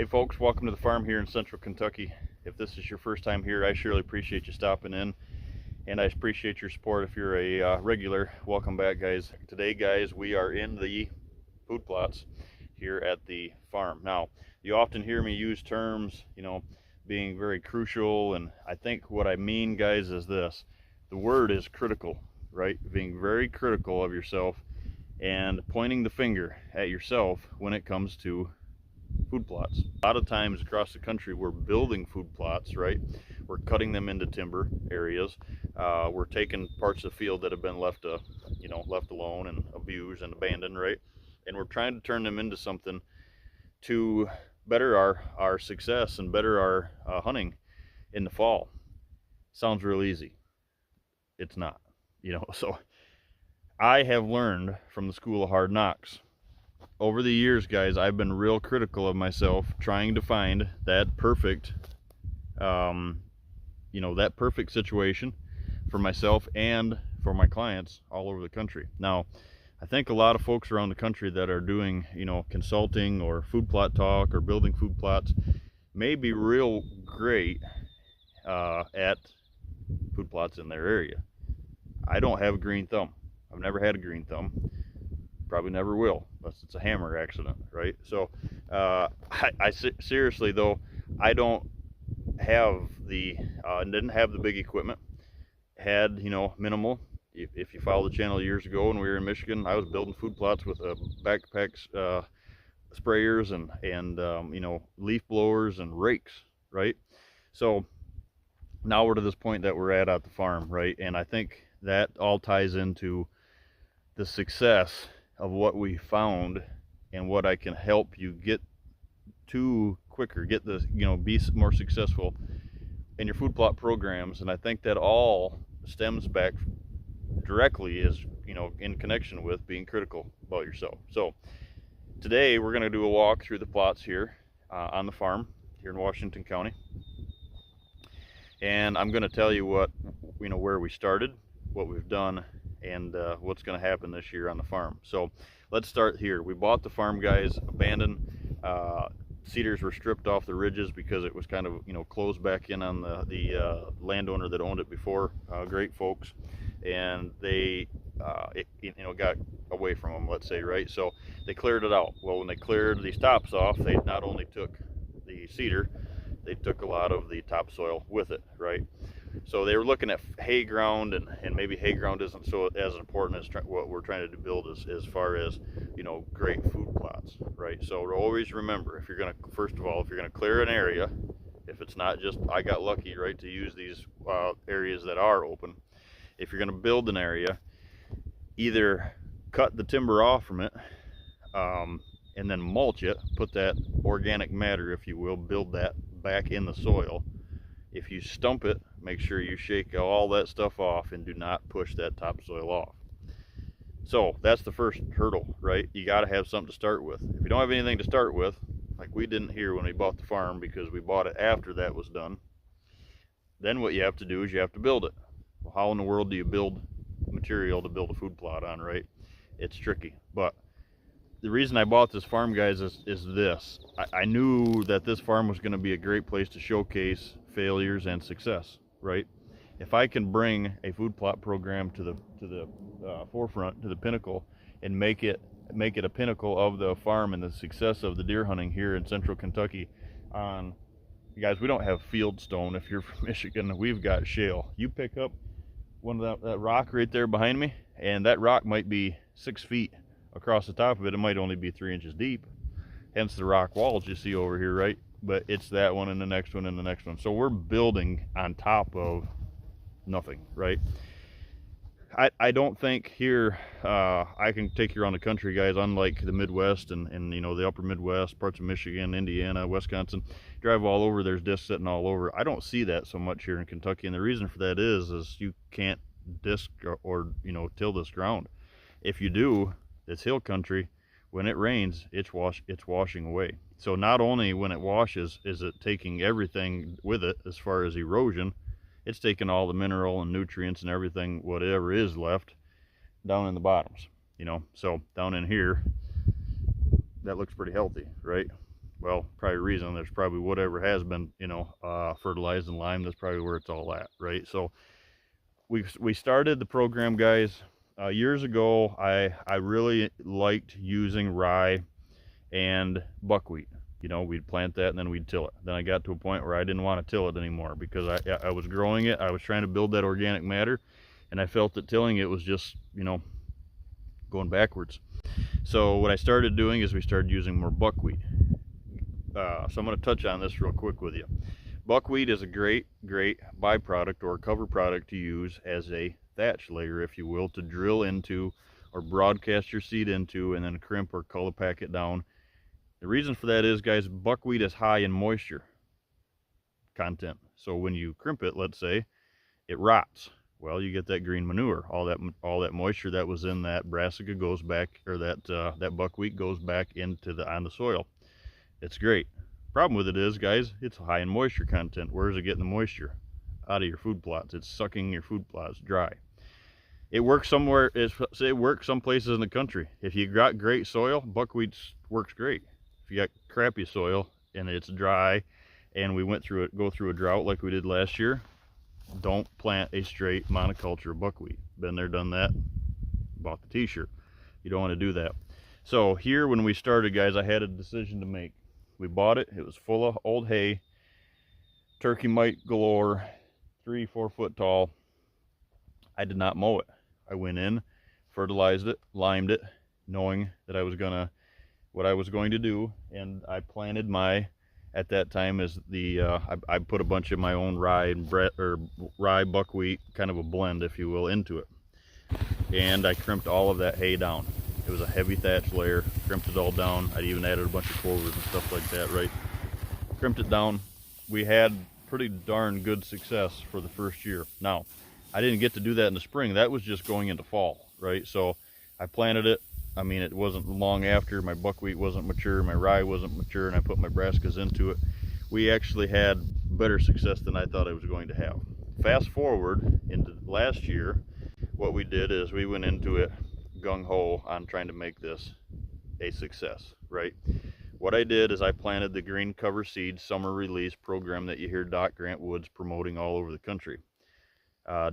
Hey folks, welcome to the farm here in central Kentucky. If this is your first time here, I surely appreciate you stopping in, and I appreciate your support. If you're a regular, welcome back, guys. Today, guys, we are in the food plots here at the farm. Now, you often hear me use terms, being very crucial, and I think what I mean, guys, is this. The word is critical, right? Being very critical of yourself and pointing the finger at yourself when it comes to food plots. A lot of times across the country we're building food plots, right? We're cutting them into timber areas. We're taking parts of the field that have been left alone and abused and abandoned, right? And we're trying to turn them into something to better our success and better our hunting in the fall. Sounds real easy. It's not, so I have learned from the school of hard knocks. Over the years, guys, I've been real critical of myself, trying to find that perfect, that perfect situation for myself and for my clients all over the country. Now, I think a lot of folks around the country that are doing, consulting or food plot talk or building food plots may be real great at food plots in their area. I don't have a green thumb. I've never had a green thumb. Probably never will, unless it's a hammer accident, right? So seriously though, I don't have didn't have the big equipment. Had minimal. If you follow the channel years ago when we were in Michigan, I was building food plots with backpacks, sprayers and leaf blowers and rakes, right? So now we're to this point that we're at the farm, right? And I think that all ties into the success of what we found and what I can help you get to quicker, be more successful in your food plot programs. And I think that all stems back directly in connection with being critical about yourself. So today we're going to do a walk through the plots here on the farm here in Washington County. And I'm going to tell you where we started, what we've done, and what's going to happen this year on the farm. So let's start here. We bought the farm, guys, abandoned. Cedars were stripped off the ridges because it was kind of closed back in on the landowner that owned it before. Great folks, and they got away from them, let's say, right? So they cleared it out. Well, when they cleared these tops off, they not only took the cedar, they took a lot of the topsoil with it, right? So they were looking at hay ground, and maybe hay ground isn't so as important as what we're trying to build as far as great food plots, right? So always remember, if you're going to clear an area, if it's not just I got lucky, right, to use these areas that are open, if you're going to build an area, either cut the timber off from it and then mulch it, put that organic matter, if you will, build that back in the soil. If you stump it, make sure you shake all that stuff off and do not push that topsoil off. So that's the first hurdle, right? You got to have something to start with. If you don't have anything to start with, like we didn't here when we bought the farm because we bought it after that was done, then what you have to do is you have to build it. Well, how in the world do you build material to build a food plot on, right? It's tricky. But the reason I bought this farm, guys, is this. I knew that this farm was going to be a great place to showcase failures and success, right? If I can bring a food plot program to the forefront, to the pinnacle, and make it a pinnacle of the farm and the success of the deer hunting here in central Kentucky. Guys, we don't have fieldstone. If you're from Michigan, we've got shale. You pick up one of that rock right there behind me, and that rock might be 6 feet across the top of it. It might only be 3 inches deep, hence the rock walls you see over here, right? But it's that one and the next one and the next one. So we're building on top of nothing, right? I don't think here I can take you around the country, guys, unlike the Midwest and the upper Midwest, parts of Michigan, Indiana, Wisconsin. Drive all over, there's discs sitting all over. I don't see that so much here in Kentucky, and the reason for that is you can't disc or till this ground. If you do, it's hill country. When it rains, it's washing away. So not only when it washes is it taking everything with it as far as erosion, it's taking all the mineral and nutrients and everything, whatever is left, down in the bottoms. So down in here, that looks pretty healthy, right? well, probably reason, there's probably whatever has been, fertilized and lime, that's probably where it's all at, right? So we started the program, guys, years ago. I really liked using rye and buckwheat. We'd plant that and then we'd till it. Then I got to a point where I didn't want to till it anymore because I was growing it. I was trying to build that organic matter, and I felt that tilling it was just, going backwards. So what I started doing is we started using more buckwheat. So I'm going to touch on this real quick with you. Buckwheat is a great byproduct or cover product to use as a thatch layer, if you will, to drill into or broadcast your seed into and then crimp or color pack it down. The reason for that is, guys, buckwheat is high in moisture content. So when you crimp it, let's say, it rots. Well, you get that green manure. All that moisture that was in that brassica goes back, or that buckwheat goes back on the soil. It's great. Problem with it is, guys, it's high in moisture content. Where is it getting the moisture? Out of your food plots. It's sucking your food plots dry. It works somewhere. It works some places in the country. If you got great soil, buckwheat works great. If you got crappy soil and it's dry, and we go through a drought like we did last year, don't plant a straight monoculture of buckwheat. Been there, done that. Bought the t-shirt. You don't want to do that. So here, when we started, guys, I had a decision to make. We bought it. It was full of old hay, turkey mite galore, 3-4 foot tall. I did not mow it. I went in, fertilized it, limed it, knowing that what I was going to do, and I planted at that time is I put a bunch of my own rye buckwheat, kind of a blend, if you will, into it, and I crimped all of that hay down. It was a heavy thatch layer, crimped it all down. I even added a bunch of clovers and stuff like that, right? Crimped it down. We had pretty darn good success for the first year. Now, I didn't get to do that in the spring. That was just going into fall, right? So I planted it. I mean, it wasn't long after. My buckwheat wasn't mature, my rye wasn't mature, and I put my brassicas into it. We actually had better success than I thought I was going to have. Fast forward into last year, what we did is we went into it gung-ho on trying to make this a success, right? What I did is I planted the green cover seed summer release program that you hear Doc Grant Woods promoting all over the country.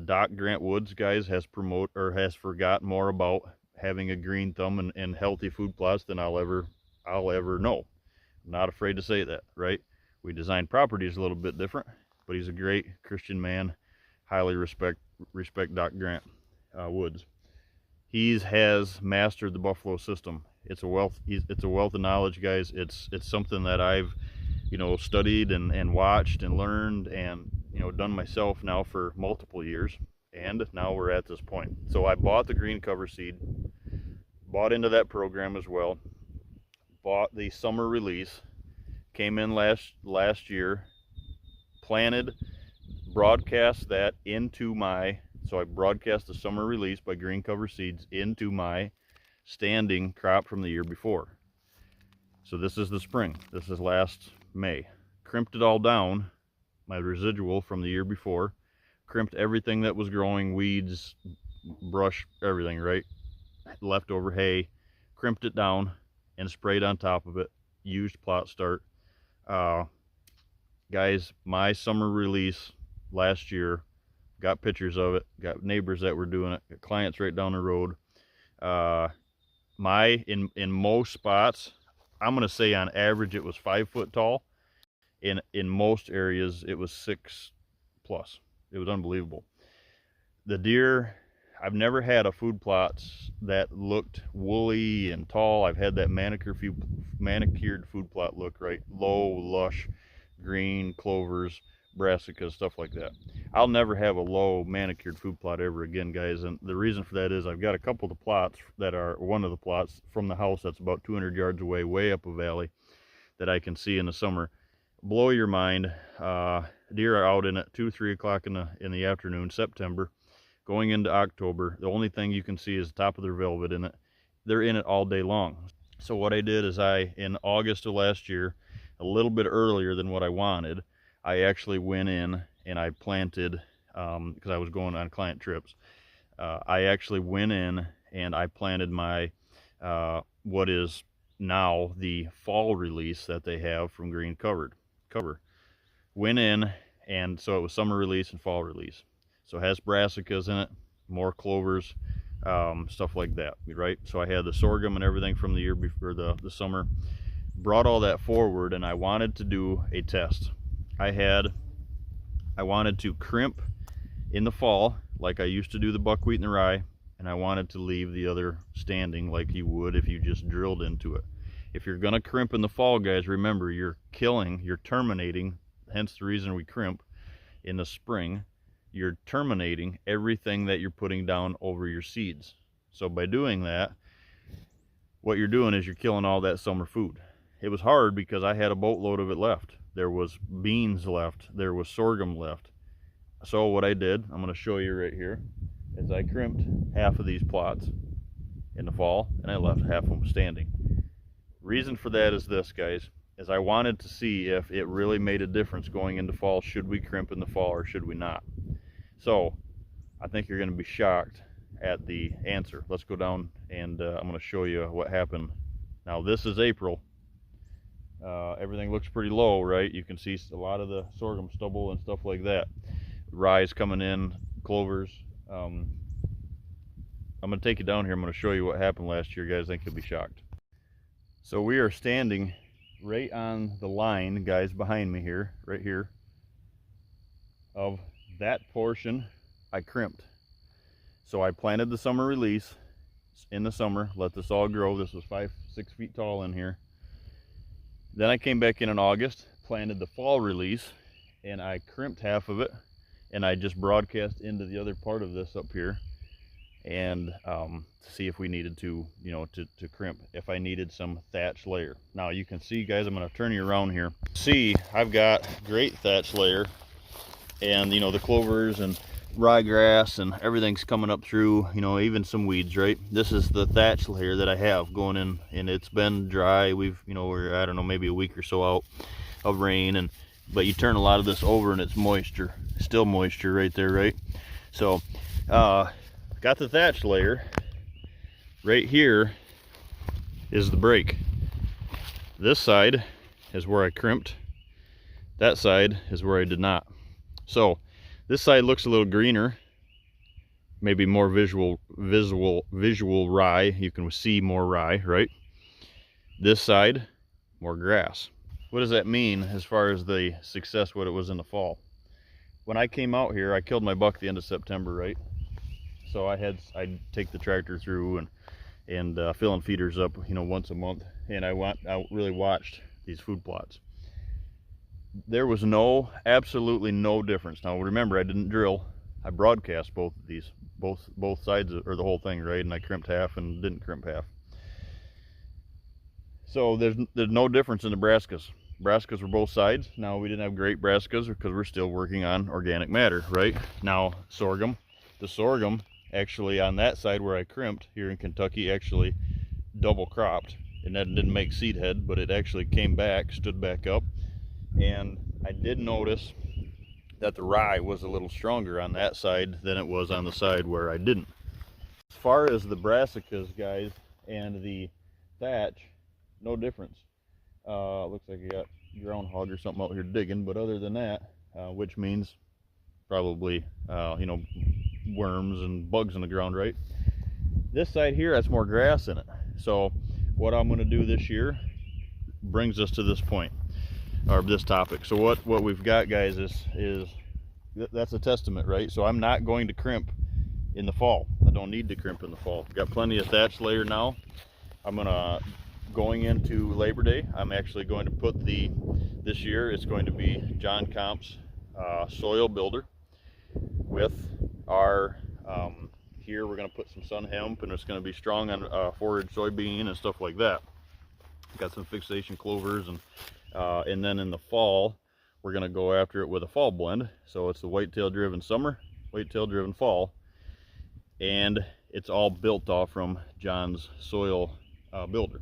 Doc Grant Woods, guys, has forgot more about having a green thumb and healthy food plots than I'll ever know. I'm not afraid to say that, right? We design properties a little bit different, but he's a great Christian man. Highly respect Doc Grant Woods. He has mastered the buffalo system. It's a wealth of knowledge, guys. It's something that I've studied and watched and learned and done myself now for multiple years, and now we're at this point. So I bought the green cover seed, bought into that program as well, bought the summer release, came in last year, planted, broadcast that into so I broadcast the summer release by green cover seeds into my standing crop from the year before. So this is the spring. This is last May. Crimped it all down, my residual from the year before, crimped everything that was growing, weeds, brush, everything, right? Leftover hay, crimped it down and sprayed on top of it, used plot start. Guys, my summer release last year, got pictures of it, got neighbors that were doing it, got clients right down the road. In most spots, I'm going to say on average it was 5 foot tall. In most areas it was 6+. It was unbelievable. The deer, I've never had a food plots that looked woolly and tall. I've had that manicured food plot look, right? Low, lush, green, clovers, brassicas, stuff like that. I'll never have a low manicured food plot ever again, guys, and the reason for that is I've got a couple of the plots one of the plots from the house that's about 200 yards away, way up a valley, that I can see in the summer. Blow your mind. Deer are out in it 2-3 o'clock in the afternoon, September, going into October. The only thing you can see is the top of their velvet in it. They're in it all day long. So what I did is in August of last year, a little bit earlier than what I wanted, I actually went in and I planted, because I was going on client trips, I actually went in and I planted my, what is now the fall release that they have from Green Cover. Went in, and so it was summer release and fall release. So it has brassicas in it, more clovers, stuff like that, right? So I had the sorghum and everything from the year before, the summer. Brought all that forward, and I wanted to do a test. I wanted to crimp in the fall like I used to do the buckwheat and the rye, and I wanted to leave the other standing like you would if you just drilled into it. If you're gonna crimp in the fall, guys, remember you're terminating, hence the reason we crimp in the spring. You're terminating everything that you're putting down over your seeds. So by doing that, what you're doing is you're killing all that summer food. It was hard because I had a boatload of it left. There was beans left, there was sorghum left. So what I did, I'm going to show you right here, is I crimped half of these plots in the fall, and I left half of them standing. Reason for that is this, guys, is I wanted to see if it really made a difference going into fall. Should we crimp in the fall or should we not? So I think you're going to be shocked at the answer. Let's go down, and I'm going to show you what happened. Now this is April. Everything looks pretty low, right? You can see a lot of the sorghum stubble and stuff like that. Rye's coming in, clovers. I'm going to take you down here. I'm going to show you what happened last year, guys. I think you'll be shocked. So we are standing right on the line, guys, behind me here, right here, of that portion I crimped. So I planted the summer release in the summer, let this all grow. This was 5-6 feet tall in here. Then I came back in August, planted the fall release, and I crimped half of it, and I just broadcast into the other part of this up here, and see if we needed to, to crimp, if I needed some thatch layer. Now you can see, guys, I'm going to turn you around here. See, I've got great thatch layer, and the clovers and ryegrass and everything's coming up through, even some weeds, right? This is the thatch layer that I have going in, and it's been dry. We're, I don't know, maybe a week or so out of rain, but you turn a lot of this over and it's moisture, still moisture right there, right? So got the thatch layer. Right here is the break. This side is where I crimped. That side is where I did not. So this side looks a little greener, maybe more visual rye. You can see more rye, right? This side, more grass. What does that mean as far as the success, what it was in the fall? When I came out here, I killed my buck the end of September, right? So I'd take the tractor through and filling feeders up, once a month, and I really watched these food plots. There was absolutely no difference. Now remember, I didn't drill. I broadcast both of these, both sides, or the whole thing, right? And I crimped half and didn't crimp half. So there's no difference in the brassicas. Brassicas were both sides. Now we didn't have great brassicas because we're still working on organic matter, right? Now the sorghum actually on that side where I crimped here in Kentucky actually double cropped, and that didn't make seed head, but it actually came back, stood back up. And I did notice that the rye was a little stronger on that side than it was on the side where I didn't. As far as the brassicas, guys, and the thatch, no difference. Looks like you got groundhog or something out here digging, but other than that, which means probably worms and bugs in the ground, right? This side here has more grass in it. So what I'm going to do this year brings us to this point, or this topic. So what we've got, guys, is that's a testament, right? So I'm not going to crimp in the fall. I don't need to crimp in the fall. I've got plenty of thatch layer now. Going into Labor Day, I'm actually going to put this year it's going to be John Comp's soil builder with our here we're going to put some sun hemp, and it's going to be strong on forage soybean and stuff like that. Got some fixation clovers, and then in the fall we're going to go after it with a fall blend. So it's the whitetail driven summer, whitetail driven fall, and it's all built off from John's soil builder.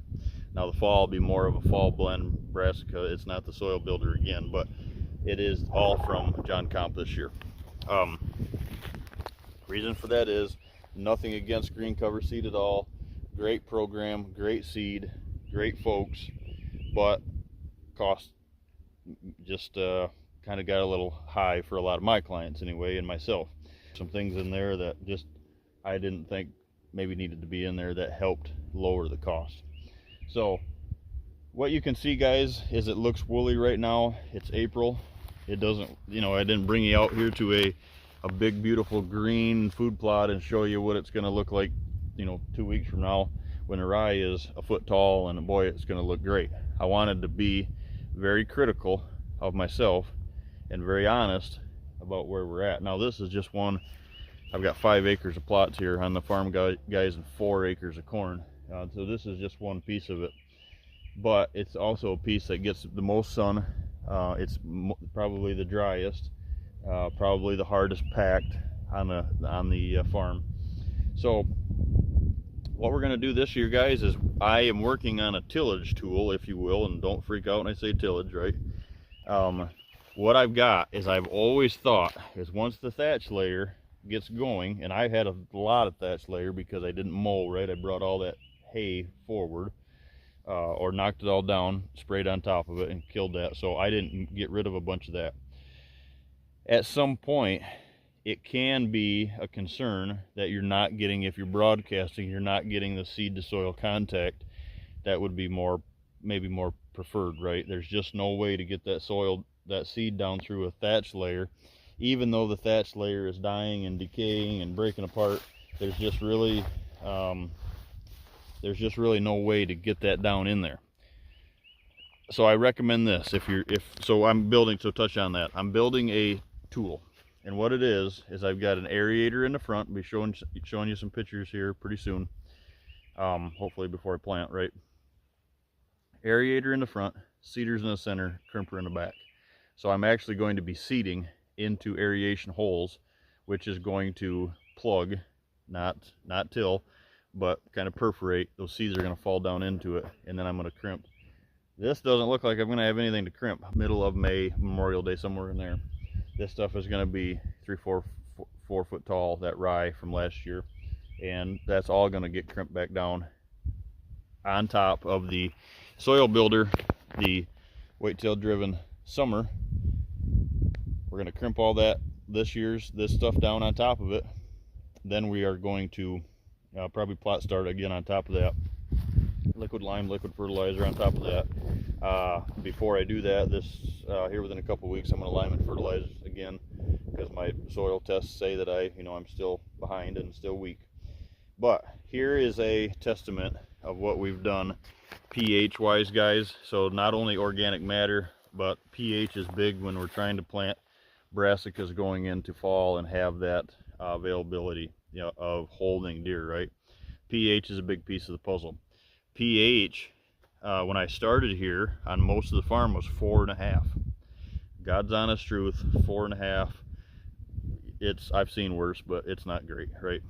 Now the fall will be more of a fall blend brassica. It's not the soil builder again, but it is all from John Comp this year. Reason for that is nothing against green cover seed at all. Great program, great seed, great folks, but cost just kind of got a little high for a lot of my clients anyway, and myself. Some things in there that just I didn't think maybe needed to be in there that helped lower the cost. So what you can see, guys, is it looks woolly right now. It's April. It doesn't, you know, I didn't bring you out here to a big beautiful green food plot and show you what it's going to look like, you know, 2 weeks from now when the rye is a foot tall, and boy, it's going to look great. I wanted to be very critical of myself and very honest about where we're at. Now this is just one. I've got 5 acres of plots here on the farm, guys, and 4 acres of corn. So this is just one piece of it, but it's also a piece that gets the most sun. It's probably the driest, probably the hardest packed on the farm. So what we're going to do this year, guys, is I am working on a tillage tool, if you will, and don't freak out when I say tillage, right? What I've got is, I've always thought is once the thatch layer gets going, and I've had a lot of thatch layer because I didn't mow, right? I brought all that hay forward, or knocked it all down, sprayed on top of it, and killed that, so I didn't get rid of a bunch of that. At some point, it can be a concern that you're not getting, if you're broadcasting, you're not getting the seed to soil contact. That would be maybe more preferred, right? There's just no way to get that seed down through a thatch layer. Even though the thatch layer is dying and decaying and breaking apart, there's just really no way to get that down in there. So I recommend this. Touch on that. I'm building a tool, and what it is I've got an aerator in the front. I'll be showing you some pictures here pretty soon, hopefully before I plant, right? Aerator in the front, seeders in the center, crimper in the back. So I'm actually going to be seeding into aeration holes, which is going to plug, not till, but kind of perforate. Those seeds are going to fall down into it, and then I'm going to crimp. This doesn't look like I'm going to have anything to crimp. Middle of May, Memorial Day, somewhere in there. This stuff is going to be 4 foot tall, that rye from last year, and that's all going to get crimped back down on top of the soil builder, the Whitetail driven summer. We're going to crimp all this stuff down on top of it. Then we are going to probably plot start again on top of that. Liquid lime, liquid fertilizer on top of that. Before I do that, here within a couple weeks, I'm going to lime and fertilize again, because my soil tests say that I'm still behind and still weak. But here is a testament of what we've done pH wise, guys. So not only organic matter, but pH is big when we're trying to plant brassicas going into fall and have that availability, of holding deer, right? pH is a big piece of the puzzle. pH, when I started here on most of the farm, was 4.5. God's honest truth, 4.5. I've seen worse, but it's not great, right?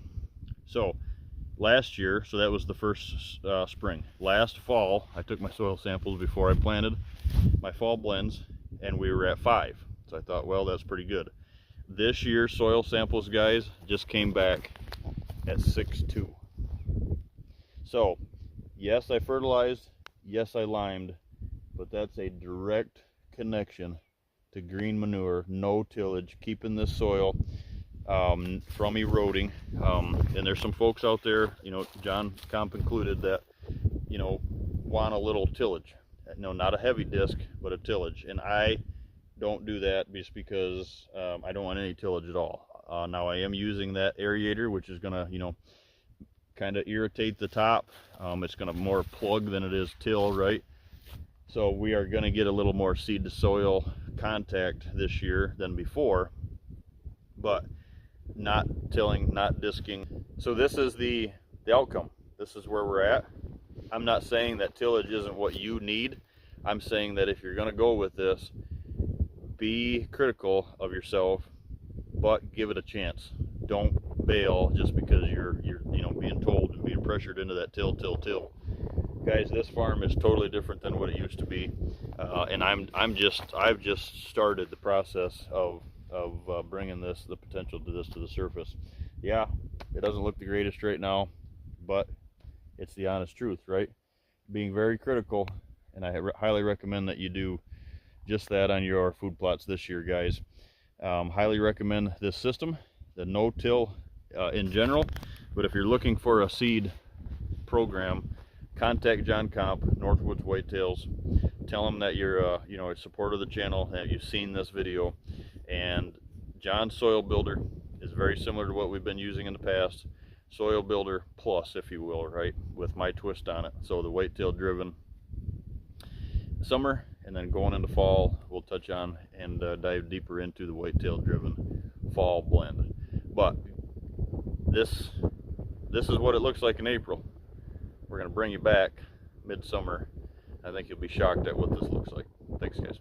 So last year, so that was the first spring. Last fall, I took my soil samples before I planted my fall blends, and we were at 5. So I thought, well, that's pretty good. This year's soil samples, guys, just came back at 6.2. So yes, I fertilized, yes, I limed, but that's a direct connection to green manure, no tillage, keeping this soil from eroding. And there's some folks out there, John Comp included, that want a little tillage. No, not a heavy disc, but a tillage. And I don't do that just because I don't want any tillage at all. Now I am using that aerator, which is gonna kind of irritate the top. It's gonna more plug than it is till, right? So we are gonna get a little more seed to soil contact this year than before, but not tilling, not disking. So this is the outcome. This is where we're at. I'm not saying that tillage isn't what you need. I'm saying that if you're gonna go with this, be critical of yourself, but give it a chance. Don't bail just because you're being told and being pressured into that till. Guys, this farm is totally different than what it used to be, and I've just started the process of bringing the potential to this to the surface. Yeah, it doesn't look the greatest right now, but it's the honest truth, right? being very critical, and I highly recommend that you do just that on your food plots this year, guys. Highly recommend this system, the no-till in general, but if you're looking for a seed program, contact John Comp, Northwoods Whitetails. Tell him that you're you know, a supporter of the channel, that you've seen this video, and John's Soil Builder is very similar to what we've been using in the past. Soil Builder Plus, if you will, right, with my twist on it. So the whitetail driven summer, and then going into fall, we'll touch on and dive deeper into the whitetail driven fall blend. But this is what it looks like in April. We're going to bring you back midsummer. I think you'll be shocked at what this looks like. Thanks, guys.